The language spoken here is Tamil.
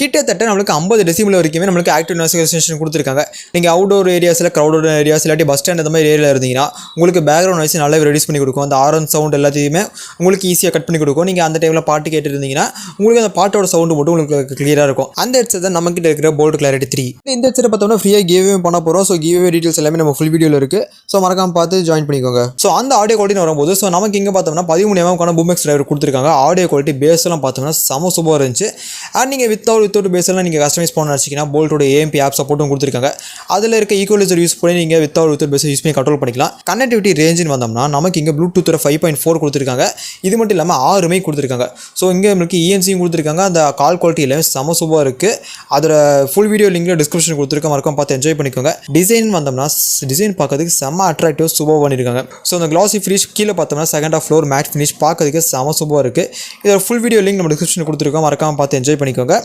கிட்டத்தட்ட நம்மளுக்கு 50 டெசிபிள் வரைக்குமே நம்மளுக்கு ஆக்டிவ் நாய்ஸ் கேன்சலேஷன் கொடுத்துருக்காங்க. நீங்கள் அவுட்டோர் ஏரியாஸில் க்ரௌடட் ஏரியாஸ் இல்லாட்டி பஸ் ஸ்டாண்ட் அந்த மாதிரி ஏரியாவில் இருந்தீங்கன்னா உங்களுக்கு பேக்ரவுண்ட் நாய்ஸ் நல்லாவே ரெடியூஸ் பண்ணி கொடுக்கும். அந்த ஆரன் சவுண்ட் எல்லாத்தையுமே உங்களுக்கு ஈஸியாக கட் பண்ணி கொடுக்கும். நீங்கள் அந்த டைமில் பாட்டு கேட்டு இருந்தீங்கன்னா உங்களுக்கு அந்த பாட்டோட சவுண்டு மட்டும் உங்களுக்கு கிளியராக இருக்கும். அந்த ஹெட்செட் தான் நம்மகிட்ட இருக்கிற போல்ட் கிளாரிட்டி 3. இந்த ஹெட்செட் பார்த்தோம்னா ஃப்ரீயாக கிவ்வே பண்ண போகிறோம். ஸோ கிவ்வே டீட்டெயில்ஸ் எல்லாமே நம்ம ஃபுல் வீடியோவில் இருக்குது. ஸோ மறக்காம பார்த்து ஜாயின் பண்ணிக்கோங்க. ஸோ அந்த ஆடியோ குவாலிட்டி வரும்போது ஸோ நமக்கு இங்கே பார்த்தோம்னா 13 mm பூமெக்ஸ் டிரைவர் கொடுத்துருக்காங்க. ஆடியோ குவாலிட்டி பேஸ்லாம் பார்த்தோம்னா செம சூப்பராக இருந்துச்சு. அண்ட் நீங்கள் வித்தவுட் பேஸ்லாம் நீங்கள் கஸ்டமைஸ் பண்ண நினச்சிங்கன்னா போல்ட்டோட AMP ஆப் சப்போர்ட்டும் கொடுத்துருக்காங்க. அதில் இருக்க ஈக்குவலைசர் யூஸ் பண்ணி நீங்கள் வித்தவுட் பேஸ் யூஸ் பண்ணி கண்ட்ரோல் பண்ணிக்கலாம். கனெக்டிவிட்டி ரேஞ்சுன்னு வந்தோம்னா நமக்கு இங்கே ப்ளூடூத் 5.4 கொடுத்துருக்காங்க. இது மட்டும் இல்லாமல் 6 மைக் கொடுத்துருக்காங்க. ஸோ இங்கே நம்மளுக்கு ENCயும் கொடுத்துருக்காங்க. அந்த கால் குவாலிட்டி எல்லாமே செம சூப்பராக இருக்குது. அதோட ஃபுல் வீடியோ லிங்க்ல டிஸ்கிரிப்ஷன் கொடுத்துருக்க மறக்காம பார்த்து என்ஜாய் பண்ணிக்கோங்க. டிசைன் வந்தோம்னா டிசைன் பார்க்கறதுக்கு செம்ம அட்ராக்டிவ் சூப்பராக பண்ணியிருக்காங்க. ஸோ அந்த கிளாசி ஃபினிஷ் கீழே பார்த்தோம்னா second of floor matte finish பார்க்கறதுக்கு செம சூப்பராக இருக்குது. இதோட ஃபுல் வீடியோ லிங்க் நம்ம டிஸ்கிரிப்ஷன் கொடுத்துருக்கோம். மறக்காம பார்த்து என்ஜாய் பண்ணிக்கோங்க.